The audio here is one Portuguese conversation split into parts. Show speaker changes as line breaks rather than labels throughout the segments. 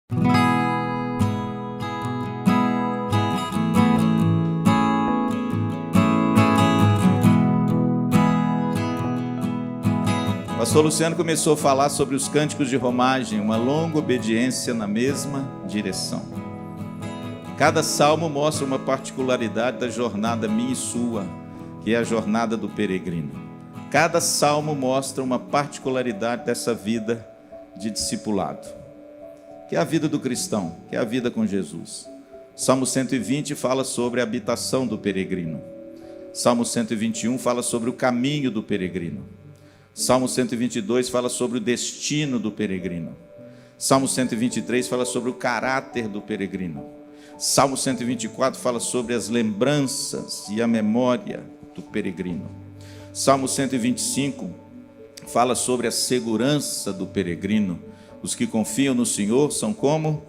Pastor Luciano começou a falar sobre os cânticos de romagem, uma longa obediência na mesma direção. Cada salmo mostra uma particularidade da jornada minha e sua, que é a jornada do peregrino. Cada salmo mostra uma particularidade dessa vida de discipulado, que é a vida do cristão, que é a vida com Jesus. Salmo 120 fala sobre a habitação do peregrino. Salmo 121 fala sobre o caminho do peregrino. Salmo 122 fala sobre o destino do peregrino. Salmo 123 fala sobre o caráter do peregrino. Salmo 124 fala sobre as lembranças e a memória do peregrino. Salmo 125 fala sobre a segurança do peregrino. Os que confiam no Senhor são como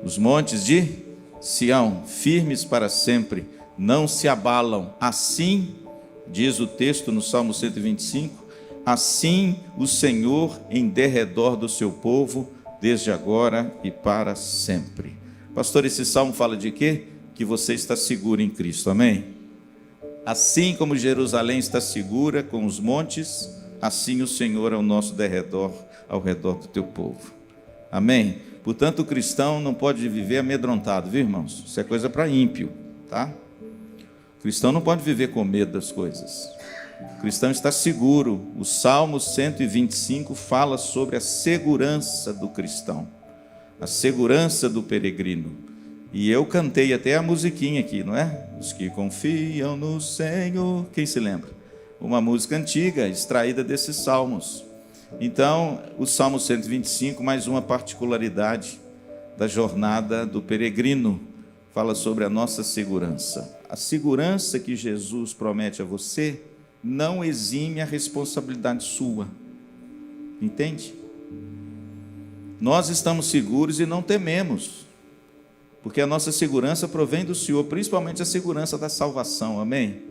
os montes de Sião, firmes para sempre, não se abalam. Assim, diz o texto no Salmo 125, assim o Senhor em derredor do seu povo, desde agora e para sempre. Pastor, esse salmo fala de quê? Que você está seguro em Cristo, amém? Assim como Jerusalém está segura com os montes, assim o Senhor é ao nosso derredor, ao redor do teu povo, amém? Portanto, o cristão não pode viver amedrontado, viu, irmãos? Isso é coisa para ímpio, tá? O cristão não pode viver com medo das coisas. O cristão está seguro. O Salmo 125 fala sobre a segurança do cristão, a segurança do peregrino. E eu cantei até a musiquinha aqui, não é? Os que confiam no Senhor. Quem se lembra? Uma música antiga, extraída desses salmos. Então, o Salmo 125, mais uma particularidade da jornada do peregrino, fala sobre a nossa segurança. A segurança que Jesus promete a você não exime a responsabilidade sua, entende? Nós estamos seguros e não tememos, porque a nossa segurança provém do Senhor, principalmente a segurança da salvação, amém?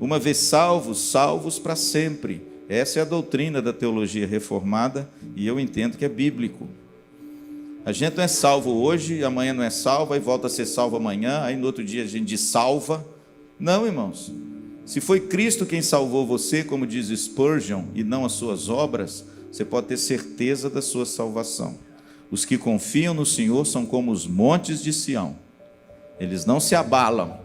Uma vez salvos, salvos para sempre. Essa é a doutrina da teologia reformada e eu entendo que é bíblico. A gente não é salvo hoje, amanhã não é salvo, aí volta a ser salvo amanhã, aí no outro dia a gente salva. Não, irmãos. Se foi Cristo quem salvou você, como diz Spurgeon, e não as suas obras, você pode ter certeza da sua salvação. Os que confiam no Senhor são como os montes de Sião. Eles não se abalam,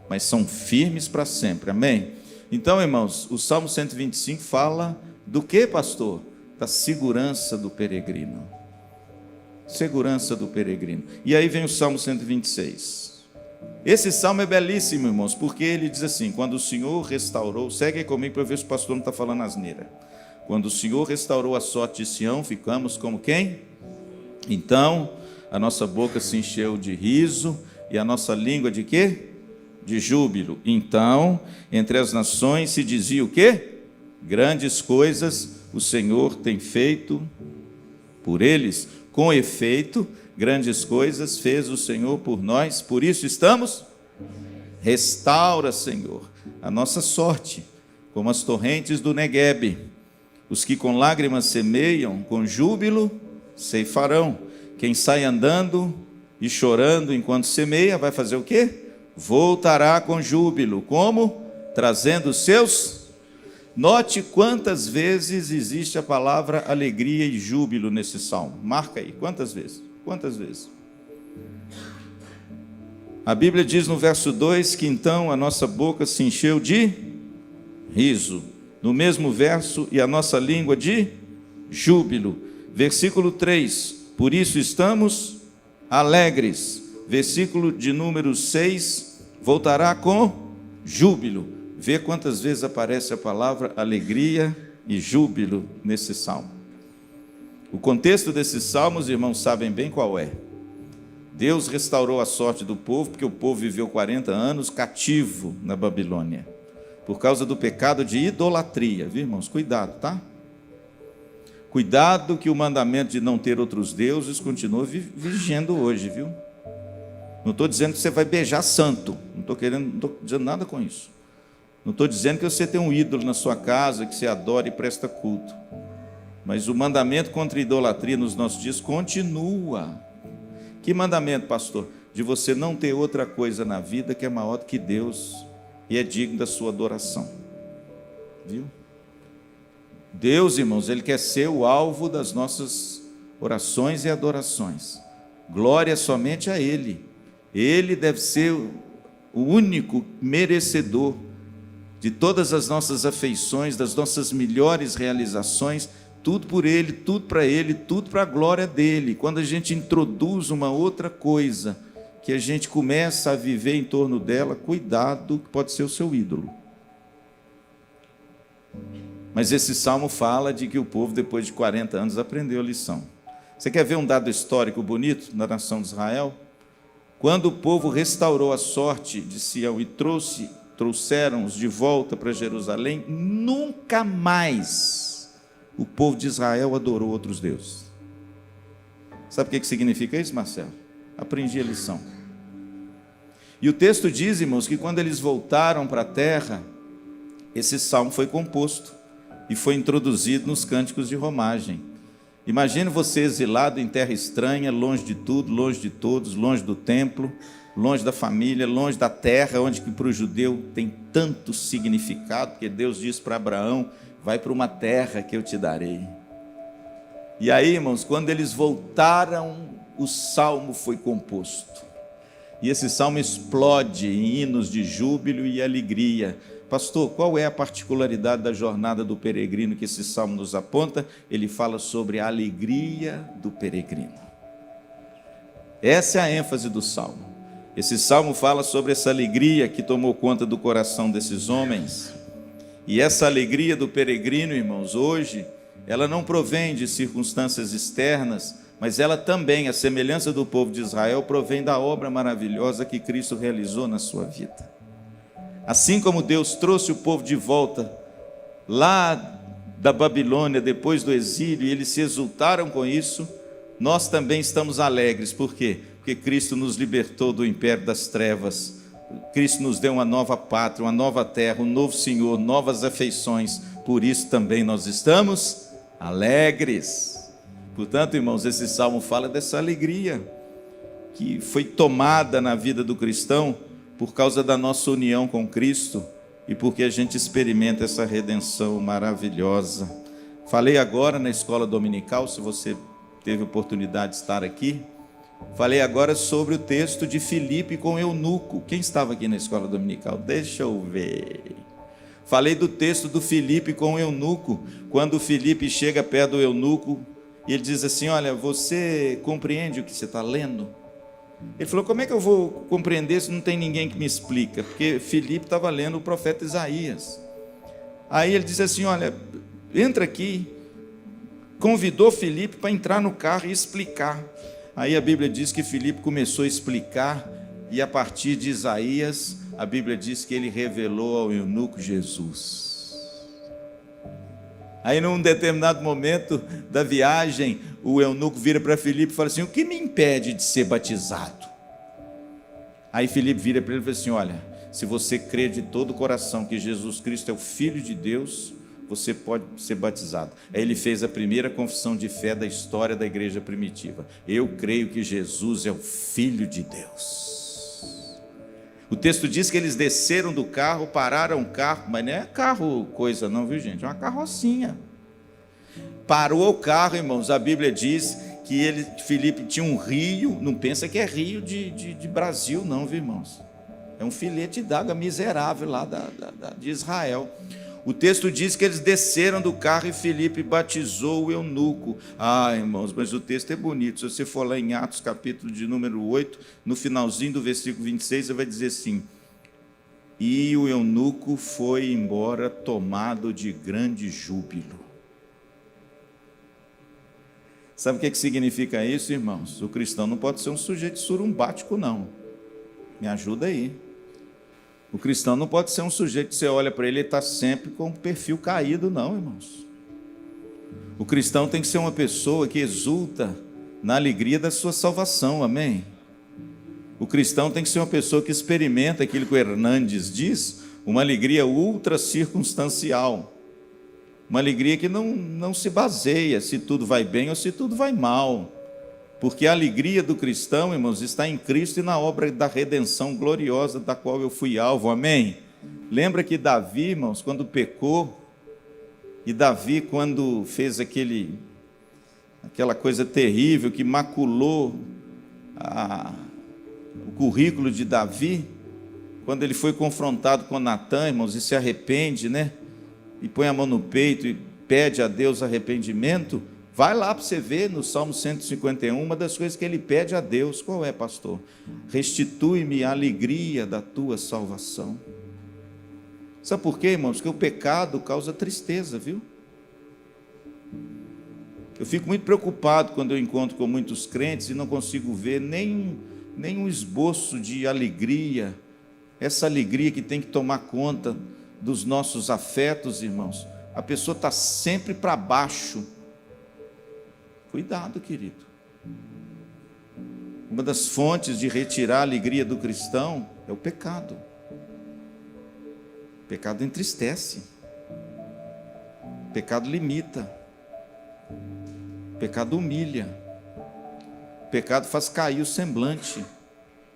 mas são firmes para sempre. Amém? Então, irmãos, o Salmo 125 fala do que, pastor? Da segurança do peregrino. Segurança do peregrino. E aí vem o Salmo 126. Esse salmo é belíssimo, irmãos, porque ele diz assim: quando o Senhor restaurou, segue aí comigo para ver se o pastor não está falando asneira. Quando o Senhor restaurou a sorte de Sião, ficamos como quem? Então, a nossa boca se encheu de riso e a nossa língua de quê? De júbilo. Então, entre as nações se dizia o quê? Grandes coisas o Senhor tem feito por eles. Com efeito, grandes coisas fez o Senhor por nós, por isso estamos. Restaura, Senhor, a nossa sorte, como as torrentes do Neguebe. Os que com lágrimas semeiam, com júbilo ceifarão. Quem sai andando e chorando enquanto semeia, vai fazer o quê? Voltará com júbilo. Como? Trazendo os seus. Note quantas vezes existe a palavra alegria e júbilo nesse salmo. Marca aí, quantas vezes? Quantas vezes? A Bíblia diz no verso 2 que então a nossa boca se encheu de riso. No mesmo verso, e a nossa língua de júbilo. Versículo 3, por isso estamos alegres. Versículo de número 6, voltará com júbilo. Vê quantas vezes aparece a palavra alegria e júbilo nesse salmo. O contexto desses salmos, irmãos, sabem bem qual é. Deus restaurou a sorte do povo, porque o povo viveu 40 anos cativo na Babilônia, por causa do pecado de idolatria, viu, irmãos? Cuidado, tá? Cuidado que o mandamento de não ter outros deuses continua vigendo hoje, viu? Não estou dizendo que você vai beijar santo, não estou dizendo nada com isso. Não estou dizendo que você tem um ídolo na sua casa, que você adora e presta culto. Mas o mandamento contra a idolatria nos nossos dias continua. Que mandamento, pastor? De você não ter outra coisa na vida que é maior do que Deus e é digno da sua adoração. Viu? Deus, irmãos, Ele quer ser o alvo das nossas orações e adorações. Glória somente a Ele. Ele deve ser o único merecedor de todas as nossas afeições, das nossas melhores realizações, tudo por Ele, tudo para Ele, tudo para a glória dEle. Quando a gente introduz uma outra coisa, que a gente começa a viver em torno dela, cuidado, que pode ser o seu ídolo. Mas esse salmo fala de que o povo, depois de 40 anos, aprendeu a lição. Você quer ver um dado histórico bonito na nação de Israel? Quando o povo restaurou a sorte de Sião e trouxeram-os de volta para Jerusalém, nunca mais o povo de Israel adorou outros deuses. Sabe o que significa isso, Marcelo? Aprendi a lição. E o texto diz, irmãos, que quando eles voltaram para a terra, esse salmo foi composto e foi introduzido nos cânticos de romagem. Imagine você exilado em terra estranha, longe de tudo, longe de todos, longe do templo, longe da família, longe da terra, onde que para o judeu tem tanto significado, porque Deus diz para Abraão: vai para uma terra que eu te darei. E aí, irmãos, quando eles voltaram, o salmo foi composto. E esse salmo explode em hinos de júbilo e alegria. Pastor, qual é a particularidade da jornada do peregrino que esse salmo nos aponta? Ele fala sobre a alegria do peregrino. Essa é a ênfase do salmo. Esse salmo fala sobre essa alegria que tomou conta do coração desses homens. E essa alegria do peregrino, irmãos, hoje, ela não provém de circunstâncias externas, mas ela também, a semelhança do povo de Israel, provém da obra maravilhosa que Cristo realizou na sua vida. Assim como Deus trouxe o povo de volta lá da Babilônia, depois do exílio, e eles se exultaram com isso, nós também estamos alegres. Por quê? Porque Cristo nos libertou do império das trevas. Cristo nos deu uma nova pátria, uma nova terra, um novo Senhor, novas afeições. Por isso também nós estamos alegres. Portanto, irmãos, esse salmo fala dessa alegria que foi tomada na vida do cristão por causa da nossa união com Cristo e porque a gente experimenta essa redenção maravilhosa. Falei agora na escola dominical, se você teve oportunidade de estar aqui, falei agora sobre o texto de Filipe com Eunuco. Quem estava aqui na escola dominical? Deixa eu ver. Falei do texto do Filipe com Eunuco, quando Filipe chega perto do Eunuco e ele diz assim: olha, você compreende o que você está lendo? Ele falou: como é que eu vou compreender se não tem ninguém que me explica? Porque Filipe estava lendo o profeta Isaías. Aí ele disse assim: olha, entra aqui. Convidou Filipe para entrar no carro e explicar. Aí a Bíblia diz que Filipe começou a explicar, e a partir de Isaías, a Bíblia diz que ele revelou ao eunuco Jesus. Aí num determinado momento da viagem, o eunuco vira para Filipe e fala assim: o que me impede de ser batizado? Aí Filipe vira para ele e fala assim: olha, se você crê de todo o coração que Jesus Cristo é o Filho de Deus, você pode ser batizado. Aí ele fez a primeira confissão de fé da história da igreja primitiva: eu creio que Jesus é o Filho de Deus. O texto diz que eles desceram do carro, pararam o carro, mas não é carro coisa não, viu gente? É uma carrocinha. Parou o carro, irmãos, a Bíblia diz que Filipe tinha um rio, não pensa que é rio de Brasil não, viu irmãos? É um filete d'água miserável lá de Israel. O texto diz que eles desceram do carro e Filipe batizou o eunuco. Ah, irmãos, mas o texto é bonito. Se você for lá em Atos, capítulo de número 8, no finalzinho do versículo 26, você vai dizer assim: e o eunuco foi embora tomado de grande júbilo. Sabe o que significa isso, irmãos? O cristão não pode ser um sujeito surumbático, não. Me ajuda aí. O cristão não pode ser um sujeito que você olha para ele e está sempre com o perfil caído, não, irmãos. O cristão tem que ser uma pessoa que exulta na alegria da sua salvação, amém? O cristão tem que ser uma pessoa que experimenta aquilo que o Hernandes diz, uma alegria ultra circunstancial, uma alegria que não se baseia se tudo vai bem ou se tudo vai mal. Porque a alegria do cristão, irmãos, está em Cristo e na obra da redenção gloriosa da qual eu fui alvo, amém? Lembra que Davi, irmãos, quando pecou, e Davi, quando fez aquela coisa terrível que maculou o currículo de Davi, quando ele foi confrontado com Natã, irmãos, e se arrepende, né? E põe a mão no peito e pede a Deus arrependimento, vai lá para você ver no Salmo 151, uma das coisas que ele pede a Deus, qual é, pastor? Restitui-me a alegria da tua salvação. Sabe por quê, irmãos? Porque o pecado causa tristeza, viu? Eu fico muito preocupado quando eu encontro com muitos crentes e não consigo ver nenhum esboço de alegria, essa alegria que tem que tomar conta dos nossos afetos, irmãos. A pessoa está sempre para baixo. Cuidado, querido. Uma das fontes de retirar a alegria do cristão é o pecado. O pecado entristece. O pecado limita. O pecado humilha. O pecado faz cair o semblante.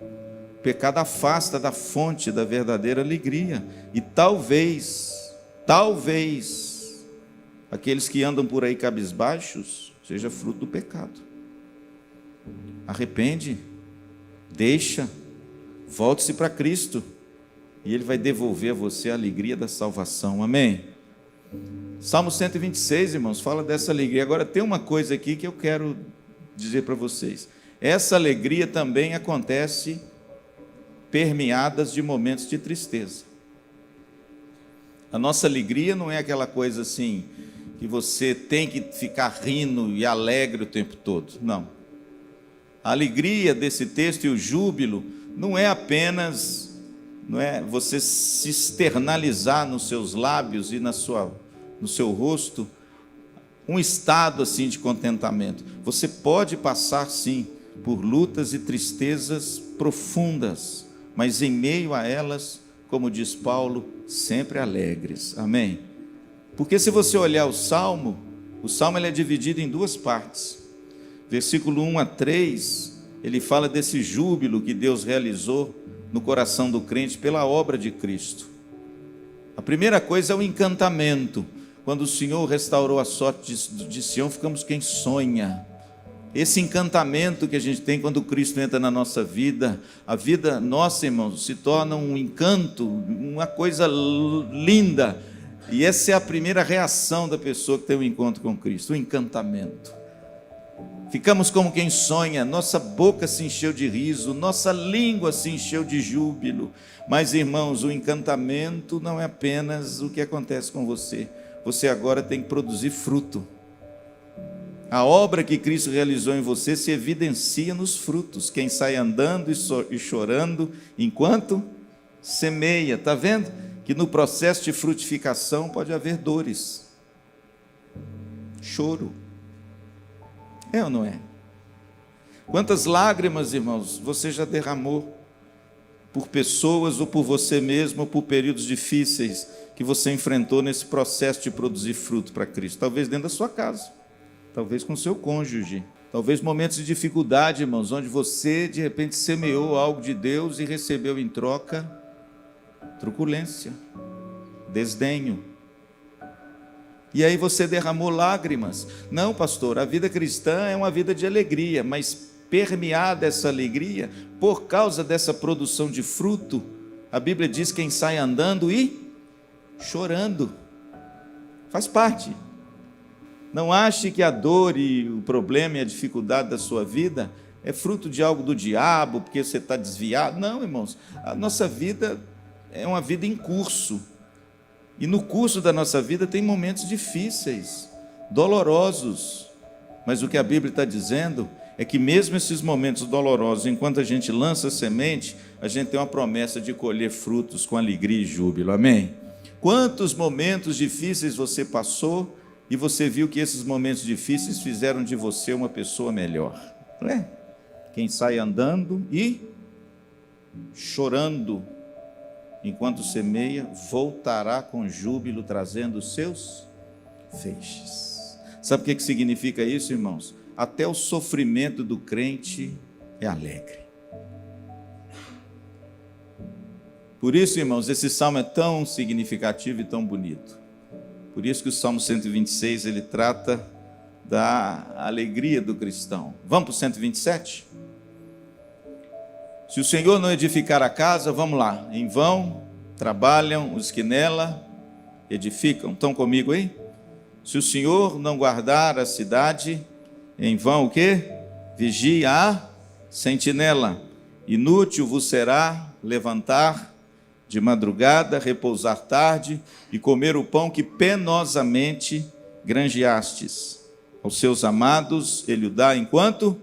O pecado afasta da fonte da verdadeira alegria. E talvez, aqueles que andam por aí cabisbaixos, seja fruto do pecado. Arrepende, deixa, volte-se para Cristo, e Ele vai devolver a você a alegria da salvação, amém? Salmo 126, irmãos, fala dessa alegria. Agora tem uma coisa aqui que eu quero dizer para vocês. Essa alegria também acontece permeadas de momentos de tristeza. A nossa alegria não é aquela coisa assim, que você tem que ficar rindo e alegre o tempo todo. Não. A alegria desse texto e o júbilo não é apenas você se externalizar nos seus lábios e no seu rosto um estado assim de contentamento. Você pode passar sim por lutas e tristezas profundas, mas em meio a elas, como diz Paulo, sempre alegres. Amém? Porque se você olhar o Salmo ele é dividido em duas partes. Versículo 1 a 3, ele fala desse júbilo que Deus realizou no coração do crente pela obra de Cristo. A primeira coisa é o encantamento. Quando o Senhor restaurou a sorte de Sião, ficamos quem sonha. Esse encantamento que a gente tem quando Cristo entra na nossa vida, a vida nossa, irmãos, se torna um encanto, uma coisa linda. E essa é a primeira reação da pessoa que tem um encontro com Cristo, o encantamento. Ficamos como quem sonha, nossa boca se encheu de riso, nossa língua se encheu de júbilo. Mas, irmãos, o encantamento não é apenas o que acontece com você. Você agora tem que produzir fruto. A obra que Cristo realizou em você se evidencia nos frutos. Quem sai andando e chorando enquanto semeia. Está vendo? Que no processo de frutificação pode haver dores. Choro. É ou não é? Quantas lágrimas, irmãos, você já derramou por pessoas ou por você mesmo, ou por períodos difíceis que você enfrentou nesse processo de produzir fruto para Cristo? Talvez dentro da sua casa, talvez com o seu cônjuge, talvez momentos de dificuldade, irmãos, onde você de repente semeou algo de Deus e recebeu em troca truculência, desdenho. E aí você derramou lágrimas. Não, pastor, a vida cristã é uma vida de alegria, mas permeada essa alegria, por causa dessa produção de fruto, a Bíblia diz quem sai andando e chorando. Faz parte. Não ache que a dor e o problema e a dificuldade da sua vida é fruto de algo do diabo, porque você está desviado. Não, irmãos, a nossa vida é uma vida em curso. E no curso da nossa vida tem momentos difíceis, dolorosos. Mas o que a Bíblia está dizendo é que mesmo esses momentos dolorosos, enquanto a gente lança a semente, a gente tem uma promessa de colher frutos com alegria e júbilo. Amém? Quantos momentos difíceis você passou e você viu que esses momentos difíceis fizeram de você uma pessoa melhor, não é? Quem sai andando e chorando enquanto semeia, voltará com júbilo, trazendo os seus feixes. Sabe o que significa isso, irmãos? até o sofrimento do crente é alegre. Por isso, irmãos, esse salmo é tão significativo e tão bonito. Por isso que o Salmo 126, ele trata da alegria do cristão. Vamos para o 127? Se o Senhor não edificar a casa, vamos lá. Em vão trabalham os que nela edificam. Estão comigo aí? Se o Senhor não guardar a cidade, em vão o quê? Vigia a sentinela. Inútil vos será levantar de madrugada, repousar tarde e comer o pão que penosamente granjeastes. Aos seus amados ele o dá enquanto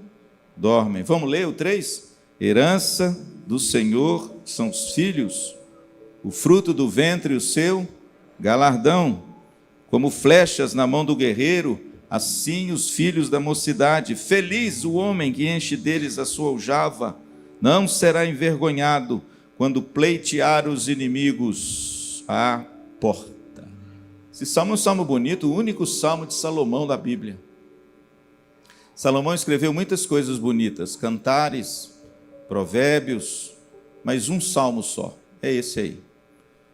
dormem. Vamos ler o 3? Herança do Senhor são os filhos, o fruto do ventre o seu galardão. Como flechas na mão do guerreiro, assim os filhos da mocidade. Feliz o homem que enche deles a sua aljava, não será envergonhado quando pleitear os inimigos à porta. Esse salmo é um salmo bonito, o único salmo de Salomão da Bíblia. Salomão escreveu muitas coisas bonitas, cantares, provérbios, mas um salmo só, é esse aí.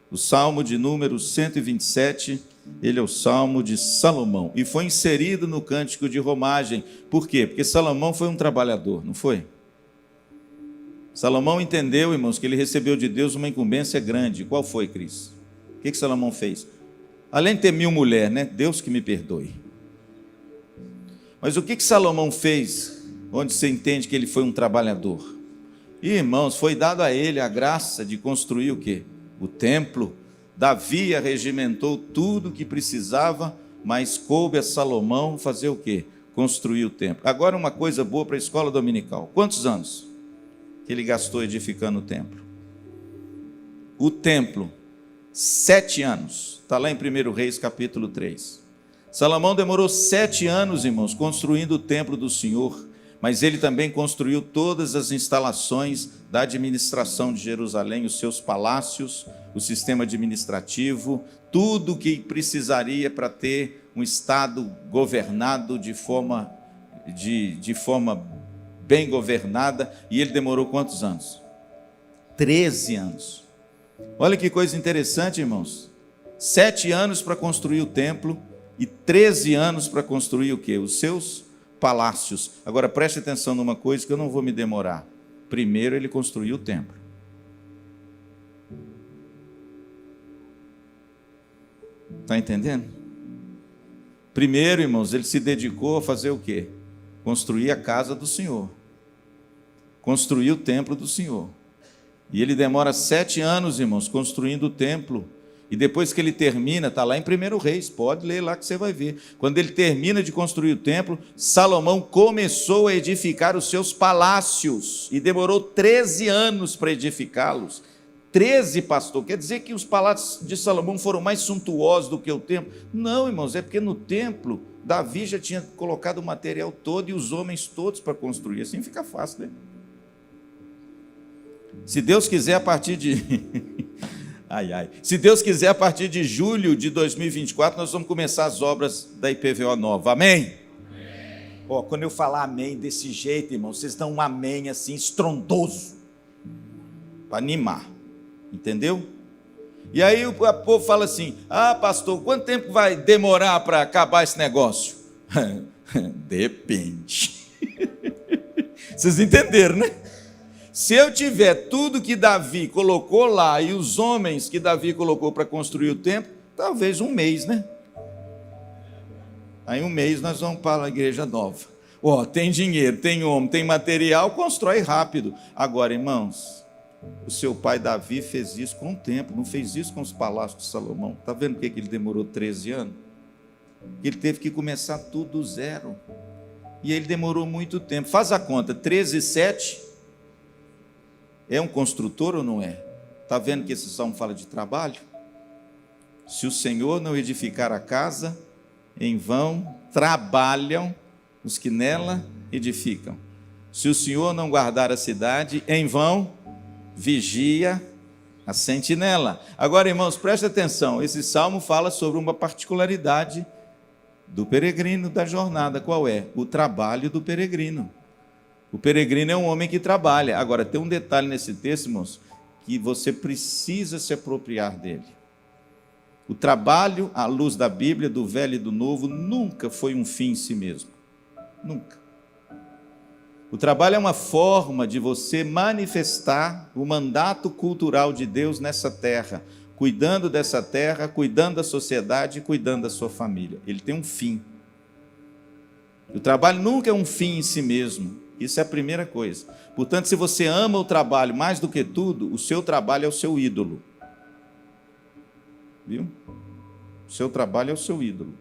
O salmo de número 127, ele é o salmo de Salomão, e foi inserido no cântico de romagem. Por quê? Porque Salomão foi um trabalhador, não foi? Salomão entendeu, irmãos, que ele recebeu de Deus uma incumbência grande. Qual foi, Cris? O que Salomão fez? Além de ter 1000 mulheres, né? Deus que me perdoe. Mas o que Salomão fez, onde você entende que ele foi um trabalhador? E, irmãos, foi dado a ele a graça de construir o quê? O templo. Davi arregimentou tudo o que precisava, mas coube a Salomão fazer o quê? Construir o templo. Agora uma coisa boa para a escola dominical. Quantos anos que ele gastou edificando o templo? O templo, 7 anos. Está lá em 1 Reis, capítulo 3. Salomão demorou 7 anos, irmãos, construindo o templo do Senhor, mas ele também construiu todas as instalações da administração de Jerusalém, os seus palácios, o sistema administrativo, tudo que precisaria para ter um estado governado de forma bem governada. E ele demorou quantos anos? 13 anos. Olha que coisa interessante, irmãos. 7 anos para construir o templo e 13 anos para construir o quê? Os seus palácios. Agora preste atenção numa coisa que eu não vou me demorar. Primeiro ele construiu o templo. Está entendendo? Primeiro, irmãos, ele se dedicou a fazer o quê? Construir a casa do Senhor. Construir o templo do Senhor. E ele demora 7 anos, irmãos, construindo o templo. E depois que ele termina, está lá em 1 Reis, pode ler lá que você vai ver. Quando ele termina de construir o templo, Salomão começou a edificar os seus palácios. E demorou 13 anos para edificá-los. 13, pastor, quer dizer que os palácios de Salomão foram mais suntuosos do que o templo? Não, irmãos, é porque no templo, Davi já tinha colocado o material todo e os homens todos para construir. Assim fica fácil, né? Se Deus quiser, a partir de... Se Deus quiser, a partir de julho de 2024, nós vamos começar as obras da IPVO nova. Amém? Amém. Quando eu falar amém desse jeito, irmão, vocês dão um amém assim, estrondoso, para animar. Entendeu? E aí o povo fala assim: pastor, quanto tempo vai demorar para acabar esse negócio? Depende. Vocês entenderam, né? Se eu tiver tudo que Davi colocou lá e os homens que Davi colocou para construir o templo, talvez 1 mês, né? Aí 1 mês nós vamos para a igreja nova. Tem dinheiro, tem homem, tem material, constrói rápido. Agora, irmãos, o seu pai Davi fez isso com o templo, não fez isso com os palácios de Salomão. Está vendo por que ele demorou 13 anos? Ele teve que começar tudo do zero. E ele demorou muito tempo. Faz a conta, 13 e 7... é um construtor ou não é? Está vendo que esse salmo fala de trabalho? Se o Senhor não edificar a casa, em vão trabalham os que nela edificam. Se o Senhor não guardar a cidade, em vão vigia a sentinela. Agora, irmãos, preste atenção, esse salmo fala sobre uma particularidade do peregrino da jornada. Qual é? O trabalho do peregrino. O peregrino é um homem que trabalha. Agora, tem um detalhe nesse texto, irmãos, que você precisa se apropriar dele. O trabalho, à luz da Bíblia, do Velho e do Novo, nunca foi um fim em si mesmo. Nunca. O trabalho é uma forma de você manifestar o mandato cultural de Deus nessa terra, cuidando dessa terra, cuidando da sociedade, cuidando da sua família. Ele tem um fim. O trabalho nunca é um fim em si mesmo. Isso é a primeira coisa. Portanto, se você ama o trabalho mais do que tudo, o seu trabalho é o seu ídolo. Viu? O seu trabalho é o seu ídolo.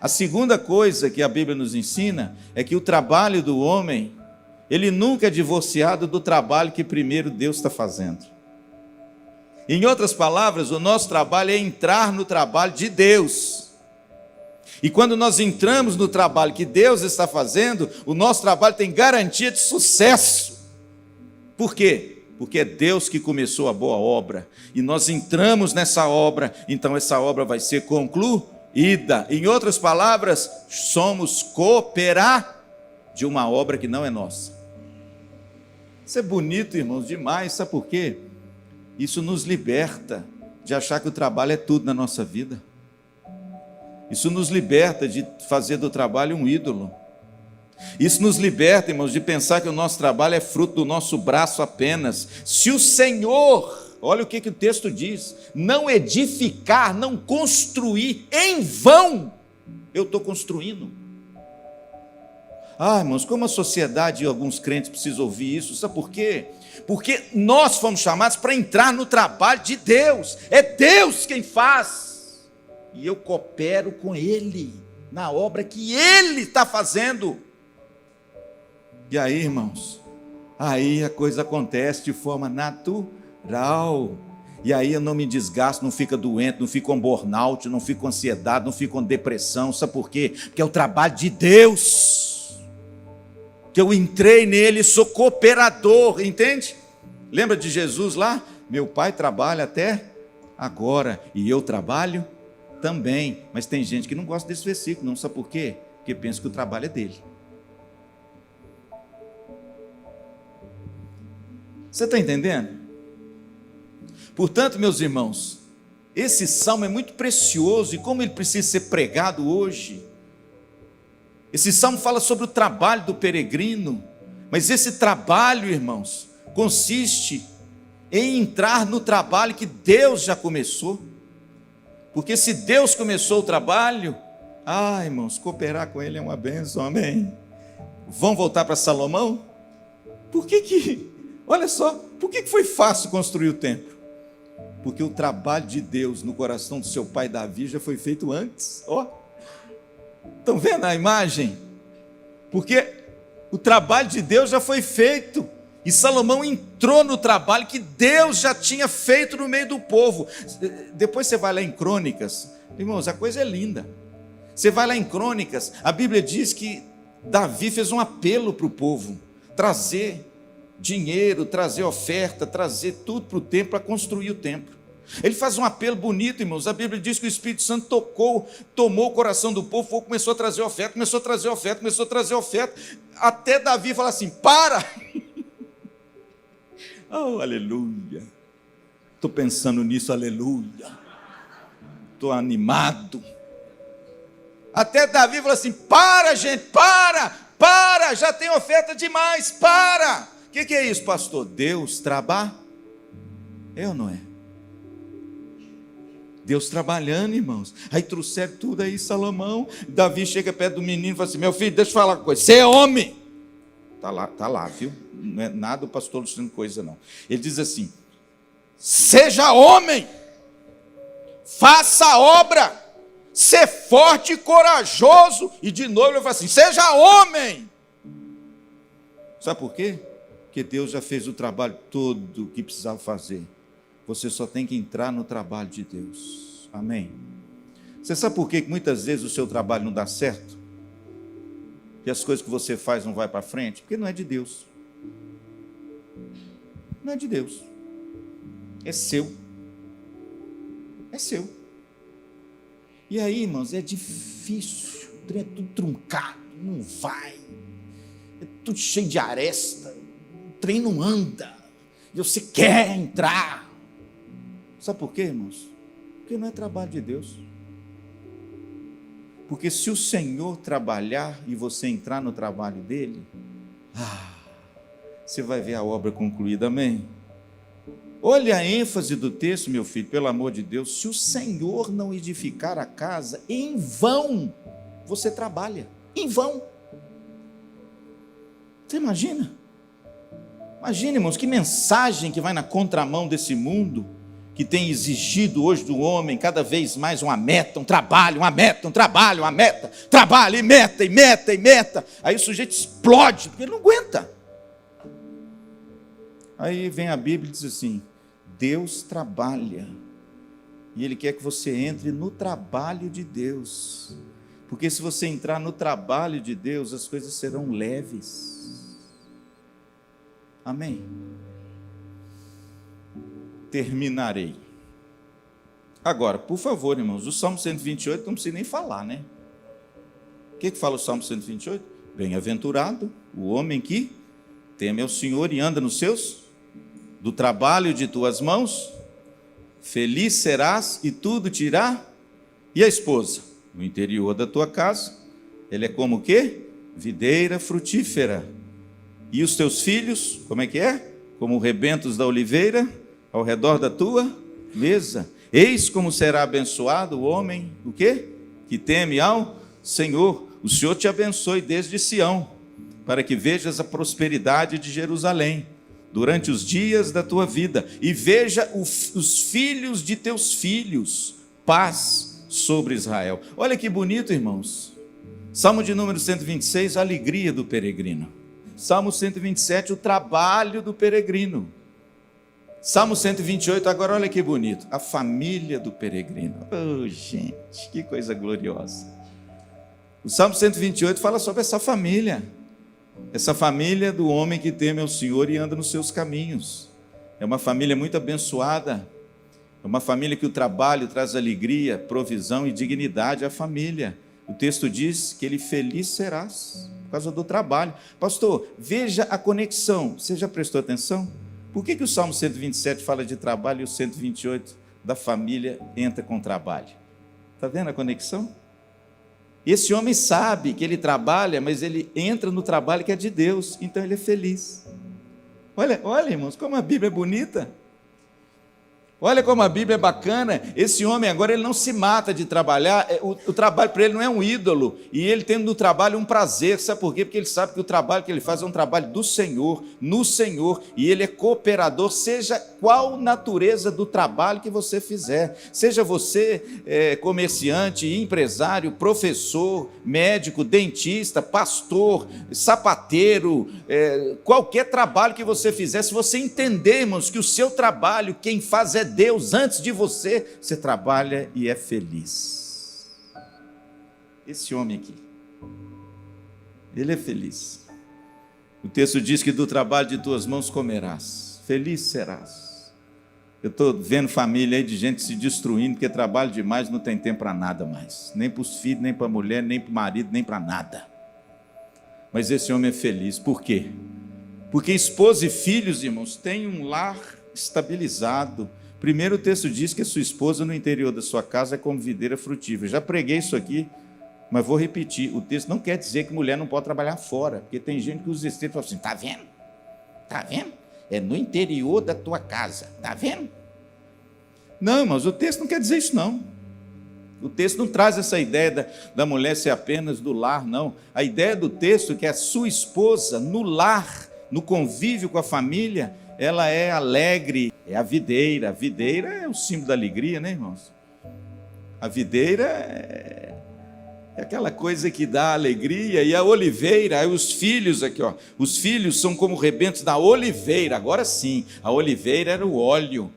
A segunda coisa que a Bíblia nos ensina é que o trabalho do homem, ele nunca é divorciado do trabalho que primeiro Deus está fazendo. Em outras palavras, o nosso trabalho é entrar no trabalho de Deus. E quando nós entramos no trabalho que Deus está fazendo, o nosso trabalho tem garantia de sucesso. Por quê? Porque é Deus que começou a boa obra. E nós entramos nessa obra, então essa obra vai ser concluída. Em outras palavras, somos cooperar de uma obra que não é nossa. Isso é bonito, irmãos, demais. Sabe por quê? Isso nos liberta de achar que o trabalho é tudo na nossa vida. Isso nos liberta de fazer do trabalho um ídolo. Isso nos liberta, irmãos, de pensar que o nosso trabalho é fruto do nosso braço apenas. Se o Senhor, olha o que o texto diz, não edificar, não construir, em vão eu estou construindo. Irmãos, como a sociedade e alguns crentes precisam ouvir isso, sabe por quê? Porque nós fomos chamados para entrar no trabalho de Deus, é Deus quem faz. E eu coopero com Ele, na obra que Ele está fazendo. E aí, irmãos, aí a coisa acontece de forma natural. E aí eu não me desgasto, não fico doente, não fico com burnout, não fico com ansiedade, não fico com depressão. Sabe por quê? Porque é o trabalho de Deus. Que eu entrei nele, sou cooperador, entende? Lembra de Jesus lá? Meu pai trabalha até agora e eu trabalho também. Mas tem gente que não gosta desse versículo, não sabe por quê? Porque pensa que o trabalho é dele. Você está entendendo? Portanto, meus irmãos, esse salmo é muito precioso e como ele precisa ser pregado hoje. Esse salmo fala sobre o trabalho do peregrino, mas esse trabalho, irmãos, consiste em entrar no trabalho que Deus já começou. Porque se Deus começou o trabalho, irmãos, cooperar com Ele é uma bênção, amém? Vamos voltar para Salomão? Olha só, por que foi fácil construir o templo? Porque o trabalho de Deus no coração do seu pai Davi já foi feito antes, Estão vendo a imagem? Porque o trabalho de Deus já foi feito. E Salomão entrou no trabalho que Deus já tinha feito no meio do povo. Depois você vai lá em Crônicas. Irmãos, a coisa é linda. Você vai lá em Crônicas, a Bíblia diz que Davi fez um apelo para o povo. Trazer dinheiro, trazer oferta, trazer tudo para o templo, para construir o templo. Ele faz um apelo bonito, irmãos. A Bíblia diz que o Espírito Santo tomou o coração do povo, começou a trazer oferta, começou a trazer oferta, até Davi falar assim, para! Aleluia! Estou pensando nisso, aleluia! Estou animado. Até Davi falou assim, para gente, para, já tem oferta demais, para! O que é isso, pastor? Deus trabalha? É ou não é? Deus trabalhando, irmãos. Aí trouxeram tudo aí, Salomão. Davi chega perto do menino e fala assim, meu filho, deixa eu falar uma coisa, você é homem. Está lá, viu? Não é nada o pastor Luciano coisa não. Ele diz assim, seja homem, faça a obra, ser forte e corajoso. E de novo ele fala assim, seja homem. Sabe por quê? Porque Deus já fez o trabalho todo que precisava fazer. Você só tem que entrar no trabalho de Deus. Amém? Você sabe por que muitas vezes o seu trabalho não dá certo? E as coisas que você faz não vai para frente? Porque não é de Deus. Não é de Deus. É seu. É seu. E aí, irmãos, é difícil.
o trem é tudo truncado, não vai, é tudo cheio de aresta, o trem não anda, e você quer entrar. Sabe por quê, irmãos? Porque não é trabalho de Deus. Porque se o Senhor trabalhar e você entrar no trabalho dele, você vai ver a obra concluída, amém? Olha a ênfase do texto, meu filho, pelo amor de Deus. Se o Senhor não edificar a casa, em vão você trabalha, em vão. Você imagina? Imagina, irmãos, que mensagem que vai na contramão desse mundo, que tem exigido hoje do homem cada vez mais uma meta, um trabalho, uma meta, um trabalho, uma meta, trabalho e meta, e meta, e meta. Aí o sujeito explode, porque ele não aguenta. Aí vem a Bíblia e diz assim: Deus trabalha, e Ele quer que você entre no trabalho de Deus, porque se você entrar no trabalho de Deus, as coisas serão leves. Amém? Terminarei. Agora, por favor, irmãos, o Salmo 128 não precisa nem falar, né? O que fala o Salmo 128? Bem-aventurado o homem que teme ao Senhor e anda nos seus, do trabalho de tuas mãos, feliz serás e tudo te irá. E a esposa? No interior da tua casa, ele é como o quê? Videira frutífera. E os teus filhos, como é que é? Como rebentos da oliveira, ao redor da tua mesa. Eis como será abençoado o homem, o quê? Que teme ao Senhor. O Senhor te abençoe desde Sião, para que vejas a prosperidade de Jerusalém, durante os dias da tua vida, e veja os filhos de teus filhos, paz sobre Israel. Olha que bonito, irmãos. Salmo de número 126, a alegria do peregrino. Salmo 127, o trabalho do peregrino. Salmo 128, agora olha que bonito, a família do peregrino. Oh, gente, que coisa gloriosa. O Salmo 128 fala sobre essa família do homem que teme ao Senhor e anda nos seus caminhos. É uma família muito abençoada, é uma família que o trabalho traz alegria, provisão e dignidade à família. O texto diz que ele feliz serás, por causa do trabalho. Pastor, veja a conexão, você já prestou atenção? Por que o Salmo 127 fala de trabalho e o 128 da família entra com trabalho? Está vendo a conexão? Esse homem sabe que ele trabalha, mas ele entra no trabalho que é de Deus, então ele é feliz. Olha, irmãos, como a Bíblia é bonita. Olha como a Bíblia é bacana. Esse homem agora ele não se mata de trabalhar. O trabalho para ele não é um ídolo. E ele tem no trabalho um prazer. Sabe por quê? Porque ele sabe que o trabalho que ele faz é um trabalho do Senhor, no Senhor. E ele é cooperador, seja qual natureza do trabalho que você fizer. Seja você comerciante, empresário, professor, médico, dentista, pastor, sapateiro, qualquer trabalho que você fizer. Se você entender, irmãos, que o seu trabalho, quem faz é Deus antes de você, você trabalha e é feliz. Esse homem aqui, ele é feliz. O texto diz que do trabalho de tuas mãos comerás, feliz serás. Eu estou vendo família aí de gente se destruindo, porque trabalha demais, não tem tempo para nada mais, nem para os filhos, nem para a mulher, nem para o marido, nem para nada. Mas esse homem é feliz, por quê? Porque esposa e filhos, irmãos, têm um lar estabilizado. Primeiro o texto diz que a sua esposa no interior da sua casa é como videira frutífera. Já preguei isso aqui, mas vou repetir. O texto não quer dizer que mulher não pode trabalhar fora, porque tem gente que usa esse texto e fala assim, está vendo? Está vendo? É no interior da tua casa, está vendo? Não, irmãos, o texto não quer dizer isso não. O texto não traz essa ideia da mulher ser apenas do lar, não. A ideia do texto é que a sua esposa no lar, no convívio com a família, ela é alegre, é a videira. A videira é o símbolo da alegria, né, irmãos? A videira é aquela coisa que dá alegria, e a oliveira, aí os filhos aqui, ó, os filhos são como rebentos da oliveira. Agora sim, a oliveira era o óleo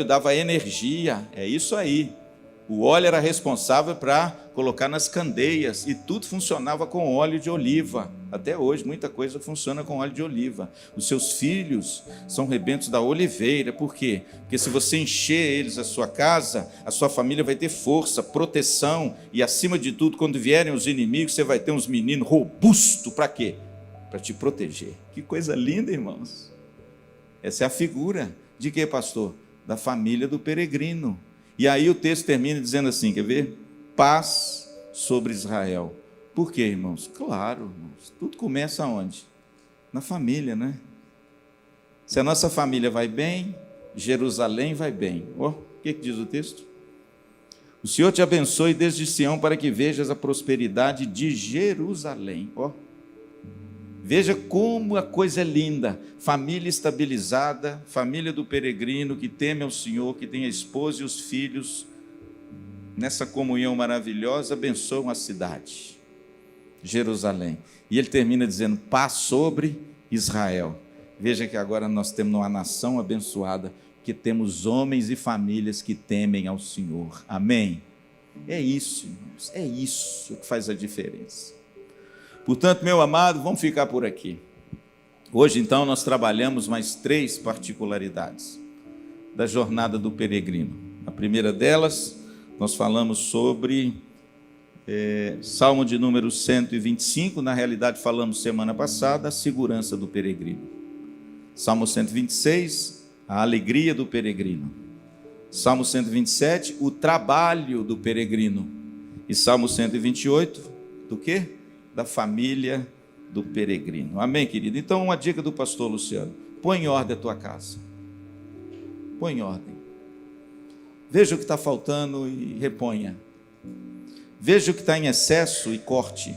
dava energia, é isso aí. O óleo era responsável para colocar nas candeias, e tudo funcionava com óleo de oliva.
Até hoje, muita coisa funciona com óleo de oliva. Os seus filhos são rebentos da oliveira. Por quê? Porque se você encher eles a sua casa, a sua família vai ter força, proteção, e acima de tudo, quando vierem os inimigos, você vai ter uns meninos robustos. Para quê? Para te proteger. Que coisa linda, irmãos. Essa é a figura de quê, pastor? Da família do peregrino. E aí o texto termina dizendo assim, quer ver? Paz sobre Israel. Por quê, irmãos? Claro, irmãos, tudo começa onde? Na família, né? Se a nossa família vai bem, Jerusalém vai bem. O que diz o texto? O Senhor te abençoe desde Sião para que vejas a prosperidade de Jerusalém. Veja como a coisa é linda. Família estabilizada, família do peregrino que teme ao Senhor, que tem a esposa e os filhos nessa comunhão maravilhosa, abençoam a cidade, Jerusalém. E ele termina dizendo, paz sobre Israel. Veja que agora nós temos uma nação abençoada, que temos homens e famílias que temem ao Senhor. Amém? É isso, irmãos, é isso que faz a diferença. Portanto, meu amado, vamos ficar por aqui. Hoje, então, nós trabalhamos mais 3 particularidades da jornada do peregrino. A primeira delas, nós falamos sobre Salmo de número 125, na realidade falamos semana passada, a segurança do peregrino. Salmo 126, a alegria do peregrino. Salmo 127, o trabalho do peregrino. E Salmo 128, do quê? Da família do peregrino. Amém, querido? Então, uma dica do pastor Luciano: põe em ordem a tua casa. Põe em ordem. Veja o que está faltando e reponha. Veja o que está em excesso e corte.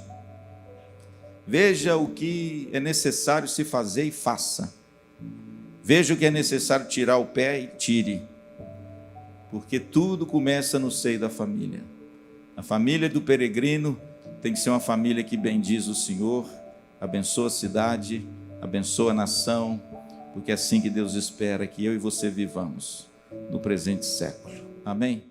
Veja o que é necessário se fazer e faça. Veja o que é necessário tirar o pé e tire. Porque tudo começa no seio da família. A família do peregrino tem que ser uma família que bendiz o Senhor, abençoa a cidade, abençoa a nação, porque é assim que Deus espera que eu e você vivamos no presente século. Amém?